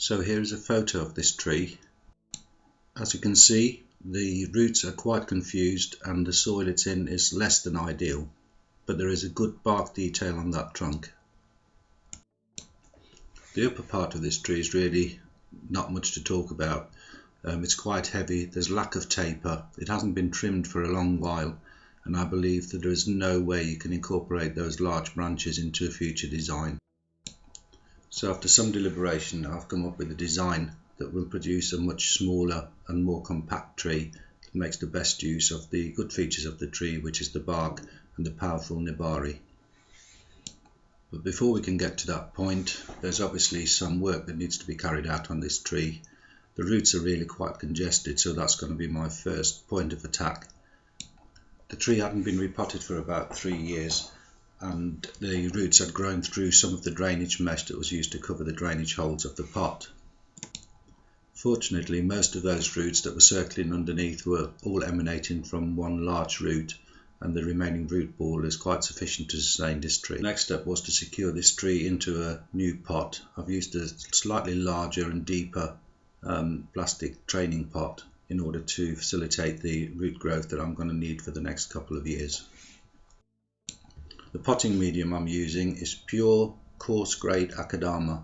So here is a photo of this tree. As you can see, the roots are quite confused and the soil it's in is less than ideal, but there is a good bark detail on that trunk. The upper part of this tree is really not much to talk about. It's quite heavy, there's lack of taper, it hasn't been trimmed for a long while, and I believe that there is no way you can incorporate those large branches into a future design. So after some deliberation, I've come up with a design that will produce a much smaller and more compact tree that makes the best use of the good features of the tree, which is the bark and the powerful nibari. But before we can get to that point, there's obviously some work that needs to be carried out on this tree. The roots are really quite congested, so that's going to be my first point of attack. The tree hadn't been repotted for about 3 years, and the roots had grown through some of the drainage mesh that was used to cover the drainage holes of the pot. Fortunately, most of those roots that were circling underneath were all emanating from one large root, and the remaining root ball is quite sufficient to sustain this tree. The next step was to secure this tree into a new pot. I've used a slightly larger and deeper plastic training pot in order to facilitate the root growth that I'm going to need for the next couple of years. The potting medium I'm using is pure coarse grade Akadama.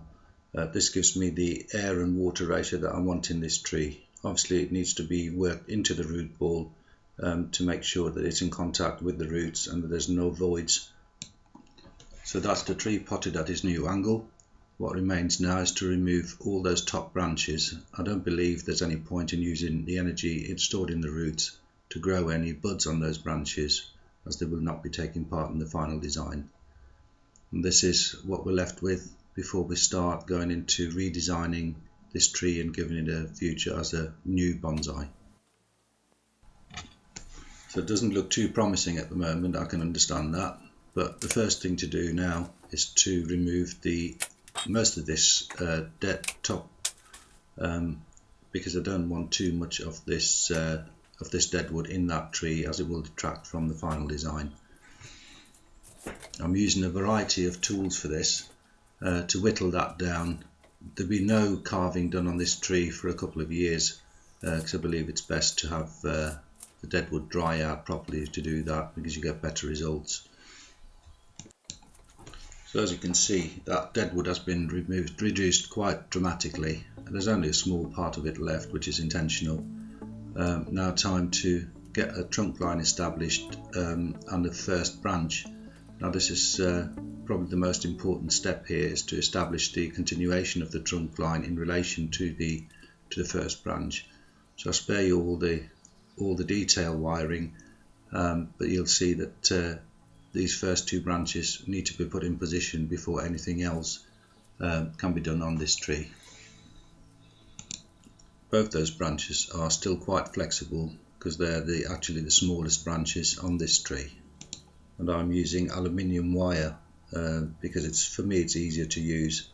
This gives me the air and water ratio that I want in this tree. Obviously it needs to be worked into the root ball to make sure that it's in contact with the roots and that there's no voids. So that's the tree potted at its new angle. What remains now is to remove all those top branches. I don't believe there's any point in using the energy stored in the roots to grow any buds on those branches, as they will not be taking part in the final design. And this is what we're left with before we start going into redesigning this tree and giving it a future as a new bonsai. So it doesn't look too promising at the moment, I can understand that, but the first thing to do now is to remove most of this dead top, because I don't want too much of this dead wood in that tree, as it will detract from the final design. I'm using a variety of tools for this to whittle that down. There'll be no carving done on this tree for a couple of years, because I believe it's best to have the dead wood dry out properly to do that, because you get better results. So as you can see, that dead wood has been reduced quite dramatically. There's only a small part of it left, which is intentional. Now time to get a trunk line established on the first branch. Now this is probably the most important step here, is to establish the continuation of the trunk line in relation to the first branch. So I'll spare you all the detail wiring, but you'll see that these first two branches need to be put in position before anything else can be done on this tree. Both those branches are still quite flexible because they're actually the smallest branches on this tree. And I'm using aluminium wire because for me it's easier to use.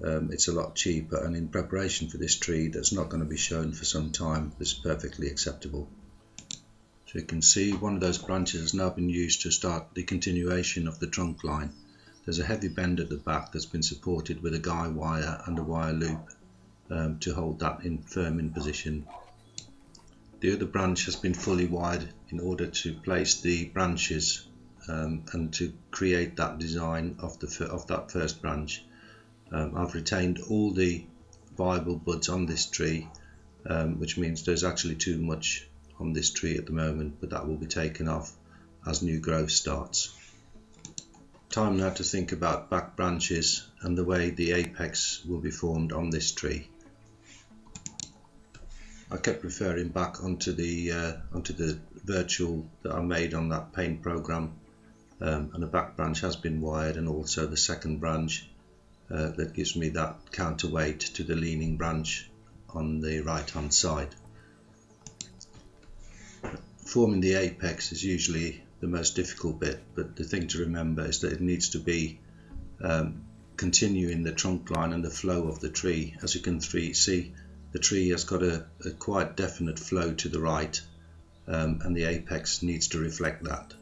It's a lot cheaper, and in preparation for this tree that's not going to be shown for some time, this is perfectly acceptable. So you can see one of those branches has now been used to start the continuation of the trunk line. There's a heavy bend at the back that's been supported with a guy wire and a wire loop to hold that firm in position. The other branch has been fully wired in order to place the branches and to create that design of that first branch. I've retained all the viable buds on this tree, which means there's actually too much on this tree at the moment, but that will be taken off as new growth starts. Time now to think about back branches and the way the apex will be formed on this tree. I kept referring back onto the virtual that I made on that paint program, and the back branch has been wired, and also the second branch that gives me that counterweight to the leaning branch on the right hand side. Forming the apex is usually the most difficult bit, but the thing to remember is that it needs to be continuing the trunk line and the flow of the tree. As you can see, the tree has got a quite definite flow to the right, and the apex needs to reflect that.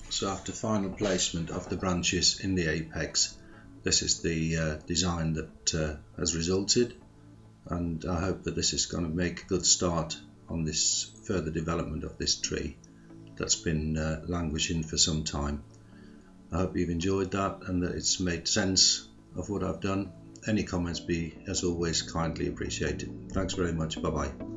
So after final placement of the branches in the apex, this is the design that has resulted, and I hope that this is going to make a good start on this further development of this tree that's been languishing for some time. I hope you've enjoyed that and that it's made sense of what I've done. Any comments be, as always, kindly appreciated. Thanks very much. Bye bye.